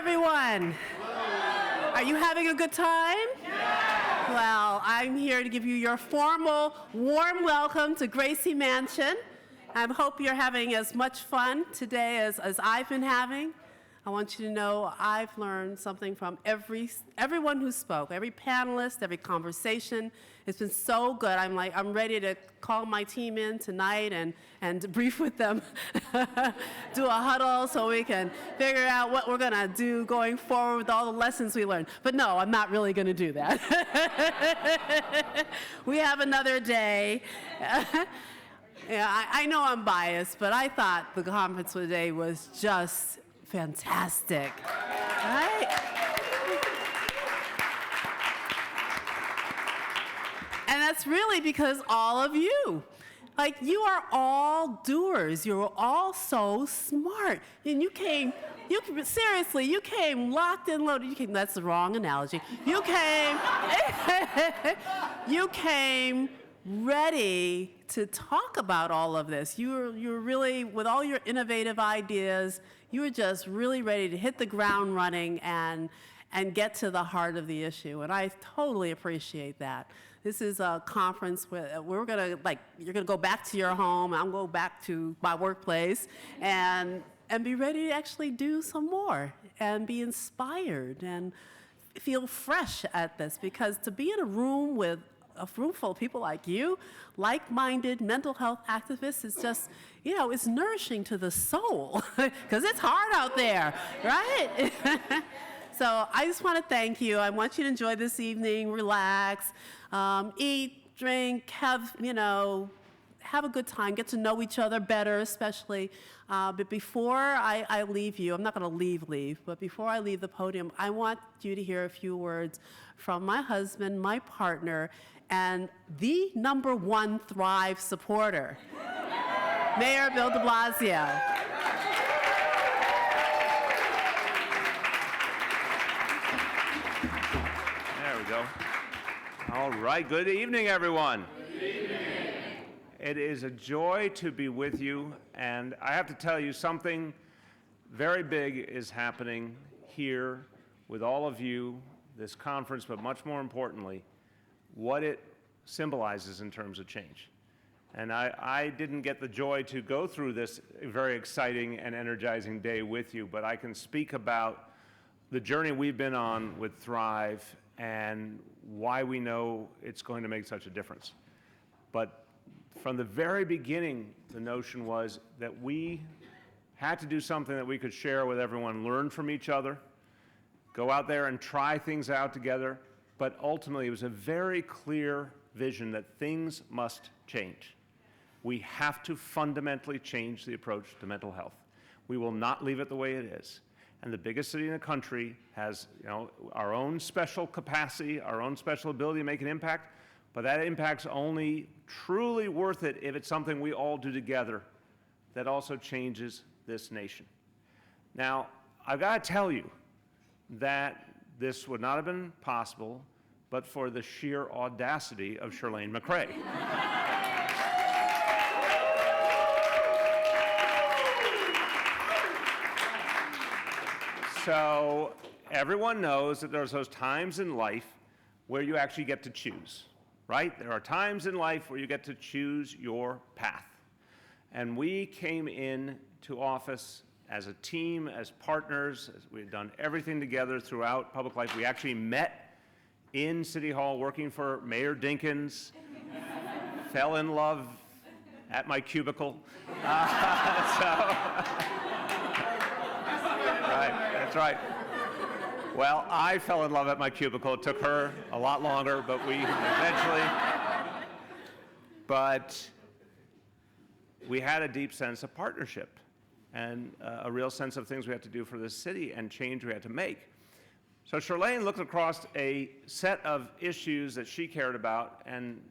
everyone. Are you having a good time? Yes. Well, I'm here to give you your formal, warm welcome to Gracie Mansion. I hope you're having as much fun today as I've been having. I want you to know I've learned something from everyone who spoke, every panelist, every conversation. It's been so good. I'm ready to call my team in tonight and debrief with them, do a huddle so we can figure out what we're gonna do going forward with all the lessons we learned. But no, I'm not really gonna do that. We have another day. Yeah, I know I'm biased, but I thought the conference today was just fantastic, right? And that's really because all of you. Like, you are all doers. You're all so smart. And you came locked and loaded. That's the wrong analogy. You came ready to talk about all of this. You're really, with all your innovative ideas, you were just really ready to hit the ground running and get to the heart of the issue. And I totally appreciate that. This is a conference where you're gonna go back to your home, I'll go back to my workplace, and be ready to actually do some more and be inspired and feel fresh at this. Because to be in a room with a room full of people like you, like-minded mental health activists, is just, it's nourishing to the soul, because it's hard out there, right? So I just want to thank you. I want you to enjoy this evening, relax, eat, drink, have a good time, get to know each other better, especially. But before I leave you, I'm not going to leave, but before I leave the podium, I want you to hear a few words from my husband, my partner, and the #1 Thrive supporter, Mayor Bill de Blasio. There we go. All right, good evening, everyone. Good evening. It is a joy to be with you, and I have to tell you something very big is happening here with all of you, this conference, but much more importantly, what it symbolizes in terms of change. And I didn't get the joy to go through this very exciting and energizing day with you, but I can speak about the journey we've been on with Thrive and why we know it's going to make such a difference. But from the very beginning, the notion was that we had to do something that we could share with everyone, learn from each other, go out there and try things out together. But ultimately, it was a very clear vision that things must change. We have to fundamentally change the approach to mental health. We will not leave it the way it is. And the biggest city in the country has, our own special capacity, our own special ability to make an impact, but that impact's only truly worth it if it's something we all do together that also changes this nation. Now, I've got to tell you that this would not have been possible but for the sheer audacity of Chirlane McCray. So everyone knows that there's those times in life where you actually get to choose, right? There are times in life where you get to choose your path. And we came in to office as a team, as partners, as we had done everything together throughout public life. We actually met in City Hall working for Mayor Dinkins, fell in love at my cubicle. Right, that's right. Well, I fell in love at my cubicle. It took her a lot longer, but we eventually, but we had a deep sense of partnership and a real sense of things we had to do for this city and change we had to make. So Chirlane looked across a set of issues that she cared about and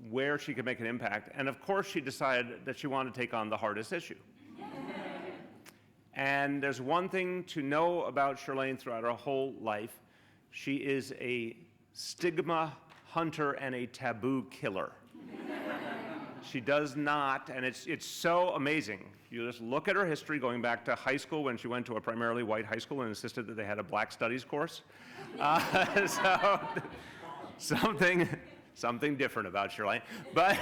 where she could make an impact. And of course, she decided that she wanted to take on the hardest issue. And there's one thing to know about Chirlane throughout her whole life. She is a stigma hunter and a taboo killer. She does not, and it's so amazing. You just look at her history going back to high school when she went to a primarily white high school and insisted that they had a black studies course. So something different about Charlene. But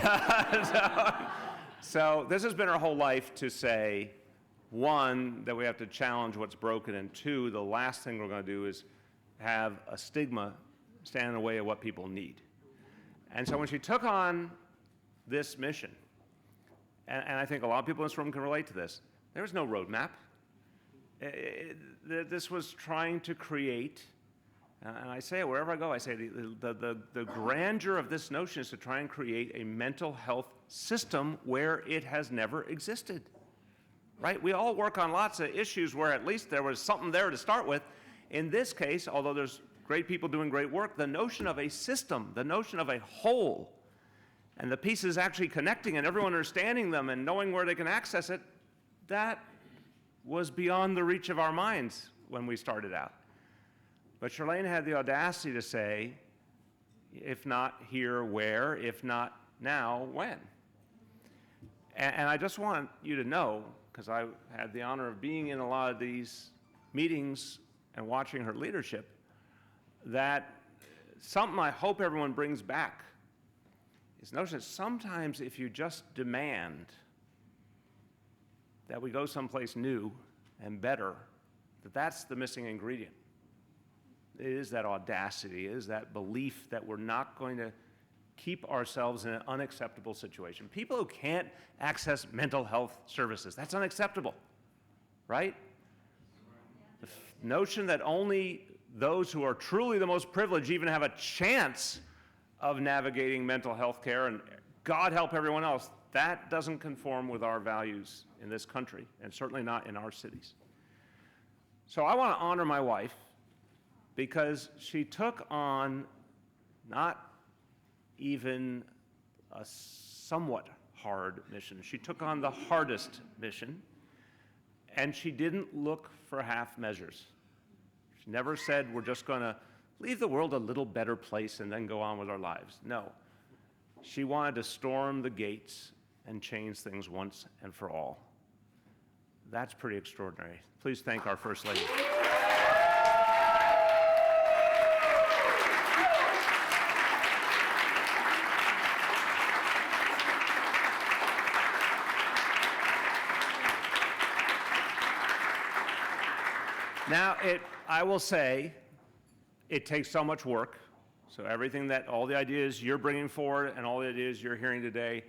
so this has been her whole life to say, one, that we have to challenge what's broken, and two, the last thing we're going to do is have a stigma stand in the way of what people need. And so when she took on this mission, and I think a lot of people in this room can relate to this, there was no roadmap. This was trying to create, and I say it wherever I go, I say the grandeur of this notion is to try and create a mental health system where it has never existed, right? We all work on lots of issues where at least there was something there to start with. In this case, although there's great people doing great work, the notion of a system, the notion of a whole, and the pieces actually connecting and everyone understanding them and knowing where they can access it, that was beyond the reach of our minds when we started out. But Charlene had the audacity to say, if not here, where? If not now, when? And I just want you to know, because I had the honor of being in a lot of these meetings and watching her leadership, that something I hope everyone brings back is notion that sometimes if you just demand that we go someplace new and better, that's the missing ingredient. It is that audacity, it is that belief that we're not going to keep ourselves in an unacceptable situation. People who can't access mental health services, that's unacceptable, right? The notion that only those who are truly the most privileged even have a chance of navigating mental health care, and God help everyone else, that doesn't conform with our values in this country, and certainly not in our cities. So I want to honor my wife because she took on not even a somewhat hard mission. She took on the hardest mission, and she didn't look for half measures. She never said, we're just going to leave the world a little better place and then go on with our lives. No. She wanted to storm the gates and change things once and for all. That's pretty extraordinary. Please thank our First Lady. Now, I will say, it takes so much work. So everything all the ideas you're bringing forward and all the ideas you're hearing today,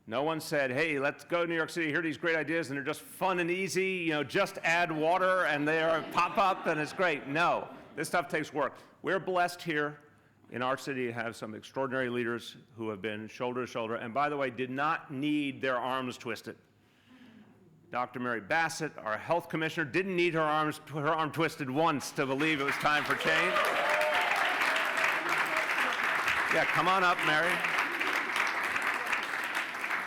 no one said, hey, let's go to New York City, hear these great ideas, and they're just fun and easy, just add water and they pop up and it's great. No, this stuff takes work. We're blessed here in our city to have some extraordinary leaders who have been shoulder to shoulder, and by the way, did not need their arms twisted. Dr. Mary Bassett, our health commissioner, didn't need her arm twisted once to believe it was time for change. Yeah, come on up, Mary.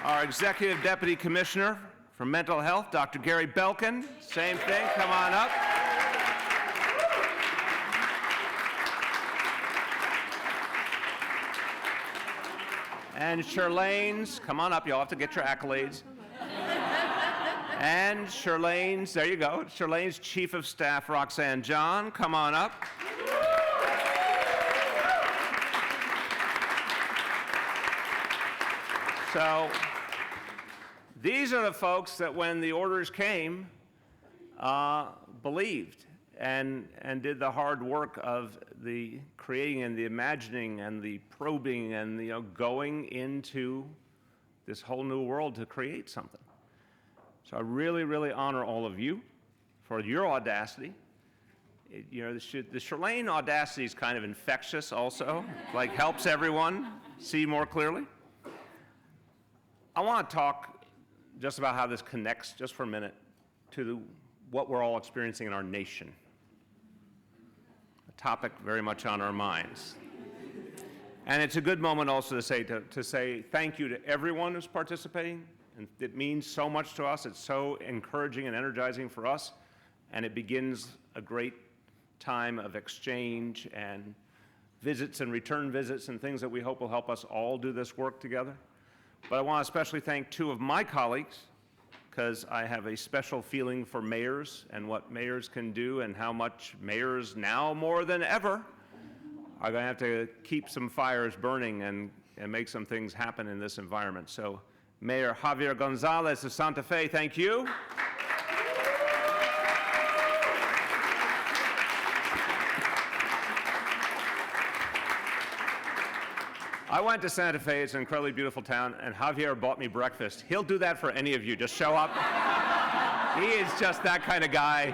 Our executive deputy commissioner for mental health, Dr. Gary Belkin, same thing, come on up. And Charlene's, come on up, you'll have to get your accolades. And Charlene's, there you go, Charlene's Chief of Staff, Roxanne John, come on up. So these are the folks that when the orders came, believed and did the hard work of the creating and the imagining and the probing and going into this whole new world to create something. So I really, really honor all of you for your audacity. The Charlene audacity is kind of infectious also, like helps everyone see more clearly. I want to talk just about how this connects, just for a minute, to what we're all experiencing in our nation. A topic very much on our minds. And it's a good moment also to say thank you to everyone who's participating. And it means so much to us. It's so encouraging and energizing for us. And it begins a great time of exchange and visits and return visits and things that we hope will help us all do this work together. But I want to especially thank two of my colleagues, because I have a special feeling for mayors and what mayors can do and how much mayors now more than ever are going to have to keep some fires burning and make some things happen in this environment. So Mayor Javier Gonzalez of Santa Fe, thank you. I went to Santa Fe, it's an incredibly beautiful town, and Javier bought me breakfast. He'll do that for any of you, just show up. He is just that kind of guy.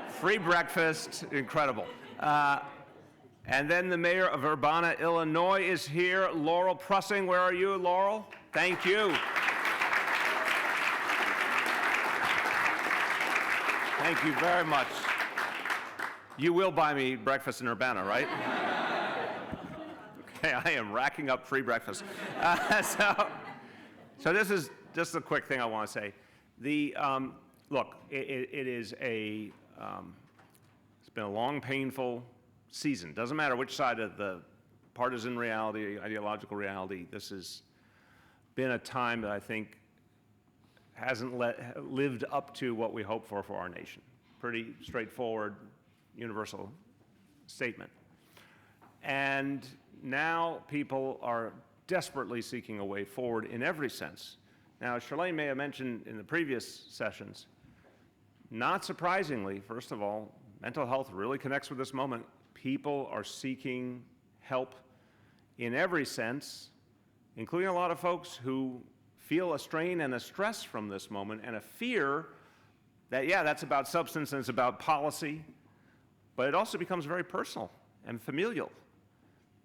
Free breakfast, incredible. And then the mayor of Urbana, Illinois is here, Laurel Prussing. Where are you, Laurel? Thank you. Thank you very much. You will buy me breakfast in Urbana, right? Okay, I am racking up free breakfast. So this is just a quick thing I want to say. Look, it is it's been a long, painful season. Doesn't matter which side of the partisan reality, ideological reality, this has been a time that I think hasn't lived up to what we hope for our nation. Pretty straightforward, universal statement. And now people are desperately seeking a way forward in every sense. Now, as Charlene may have mentioned in the previous sessions, not surprisingly, first of all, mental health really connects with this moment. People are seeking help in every sense, including a lot of folks who feel a strain and a stress from this moment and a fear that, yeah, that's about substance and it's about policy, but it also becomes very personal and familial.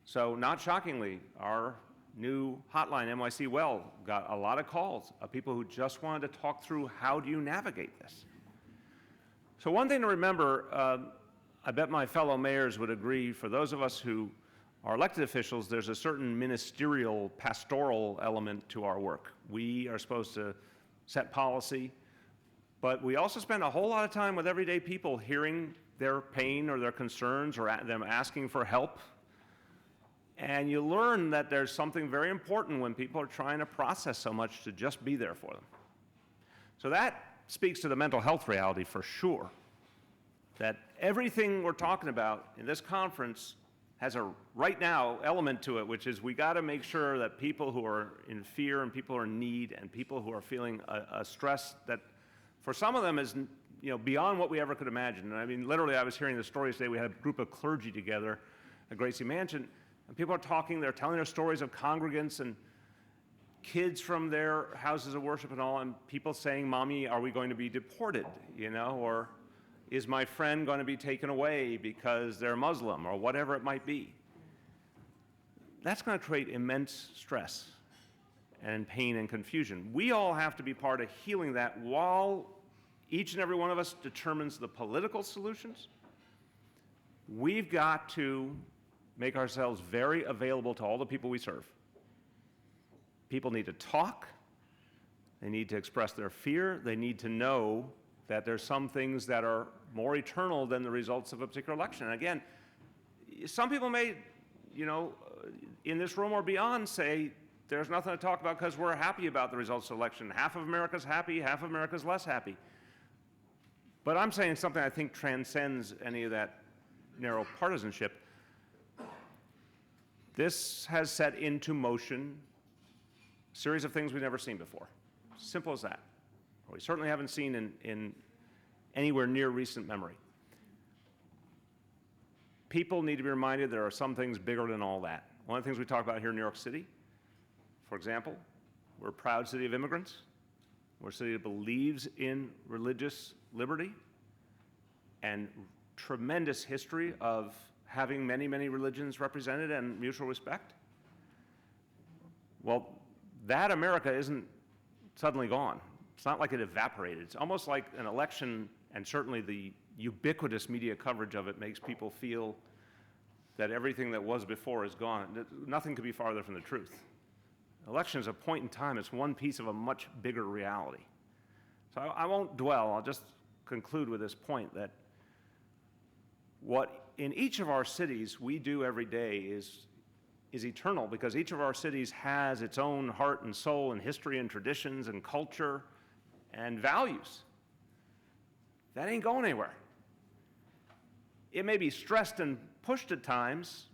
So not shockingly, our new hotline, NYC Well, got a lot of calls of people who just wanted to talk through how do you navigate this. So one thing to remember, I bet my fellow mayors would agree, for those of us who are elected officials, there's a certain ministerial, pastoral element to our work. We are supposed to set policy, but we also spend a whole lot of time with everyday people hearing their pain or their concerns or them asking for help. And you learn that there's something very important when people are trying to process so much to just be there for them. So that speaks to the mental health reality for sure, that everything we're talking about in this conference has a right now element to it, which is we got to make sure that people who are in fear and people who are in need and people who are feeling a stress that for some of them is beyond what we ever could imagine. And I mean, literally, I was hearing the stories today. We had a group of clergy together at Gracie Mansion, and people are talking, they're telling their stories of congregants and kids from their houses of worship and all, and people saying, "Mommy, are we going to be deported?" Or is my friend going to be taken away because they're Muslim, or whatever it might be. That's going to create immense stress and pain and confusion. We all have to be part of healing that while each and every one of us determines the political solutions. We've got to make ourselves very available to all the people we serve. People need to talk. They need to express their fear. They need to know that there's some things that are more eternal than the results of a particular election. And again, some people may, in this room or beyond say, there's nothing to talk about because we're happy about the results of the election. Half of America's happy, half of America's less happy. But I'm saying something I think transcends any of that narrow partisanship. This has set into motion a series of things we've never seen before. Simple as that. We certainly haven't seen in anywhere near recent memory. People need to be reminded there are some things bigger than all that. One of the things we talk about here in New York City, for example, we're a proud city of immigrants. We're a city that believes in religious liberty and tremendous history of having many, many religions represented and mutual respect. Well, that America isn't suddenly gone. It's not like it evaporated. It's almost like an election, and certainly the ubiquitous media coverage of it makes people feel that everything that was before is gone. Nothing could be farther from the truth. Election is a point in time. It's one piece of a much bigger reality. So I won't dwell. I'll just conclude with this point that what in each of our cities we do every day is is eternal because each of our cities has its own heart and soul and history and traditions and culture and values. That ain't going anywhere. It may be stressed and pushed at times,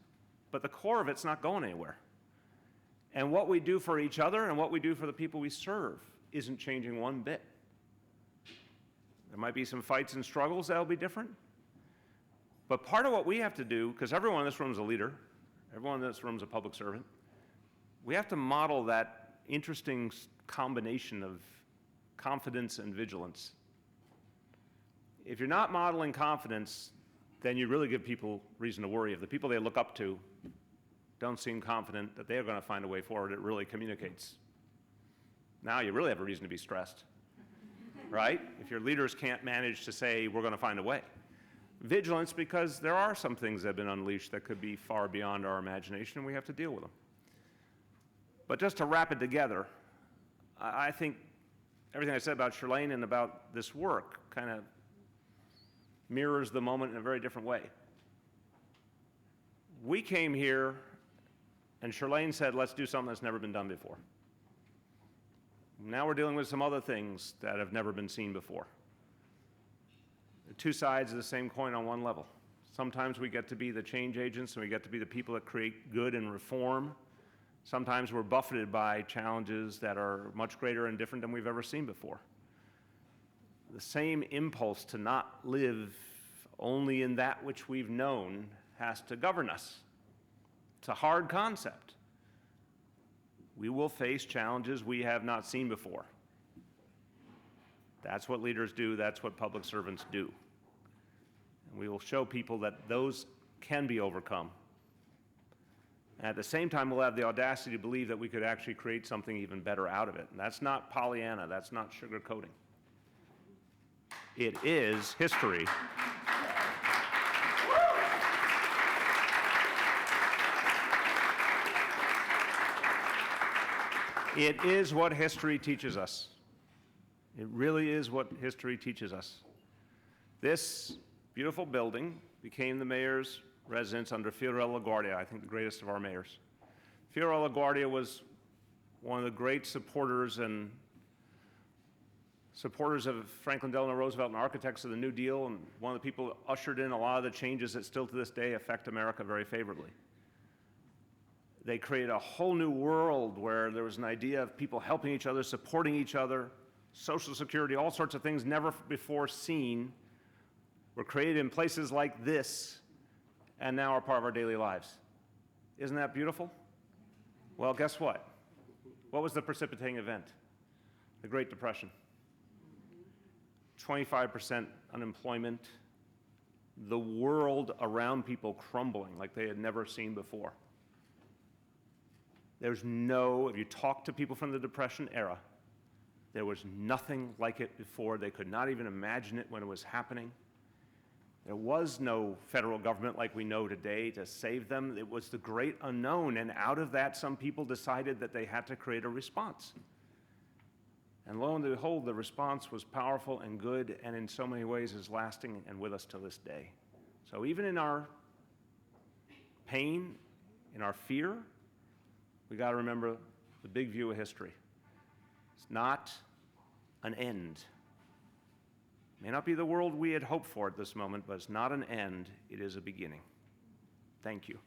but the core of it's not going anywhere. And what we do for each other and what we do for the people we serve isn't changing one bit. There might be some fights and struggles that'll be different. But part of what we have to do, because everyone in this room is a leader, everyone in this room is a public servant, we have to model that interesting combination of confidence and vigilance. If you're not modeling confidence, then you really give people reason to worry. If the people they look up to don't seem confident that they're going to find a way forward, it really communicates. Now you really have a reason to be stressed, right? If your leaders can't manage to say, we're going to find a way. Vigilance, because there are some things that have been unleashed that could be far beyond our imagination, and we have to deal with them. But just to wrap it together, I think everything I said about Shirlane and about this work kind of mirrors the moment in a very different way. We came here, and Shirlane said, let's do something that's never been done before. Now we're dealing with some other things that have never been seen before. The two sides of the same coin on one level. Sometimes we get to be the change agents and we get to be the people that create good and reform. Sometimes we're buffeted by challenges that are much greater and different than we've ever seen before. The same impulse to not live only in that which we've known has to govern us. It's a hard concept. We will face challenges we have not seen before. That's what leaders do, that's what public servants do. And we will show people that those can be overcome. And at the same time, we'll have the audacity to believe that we could actually create something even better out of it. And that's not Pollyanna, that's not sugarcoating. It is history. It is what history teaches us. It really is what history teaches us. This beautiful building became the mayor's residence under Fiorello LaGuardia, I think the greatest of our mayors. Fiorello LaGuardia was one of the great supporters of Franklin Delano Roosevelt and architects of the New Deal, and one of the people that ushered in a lot of the changes that still to this day affect America very favorably. They created a whole new world where there was an idea of people helping each other, supporting each other, Social Security, all sorts of things never before seen were created in places like this and now are part of our daily lives. Isn't that beautiful? Well, guess what? What was the precipitating event? The Great Depression. 25% unemployment, the world around people crumbling like they had never seen before. If you talk to people from the Depression era, there was nothing like it before. They could not even imagine it when it was happening. There was no federal government like we know today to save them. It was the great unknown, and out of that, some people decided that they had to create a response. And lo and behold, the response was powerful and good, and in so many ways is lasting and with us to this day. So even in our pain, in our fear, we got to remember the big view of history. It's not an end. It may not be the world we had hoped for at this moment, but it's not an end, it is a beginning. Thank you.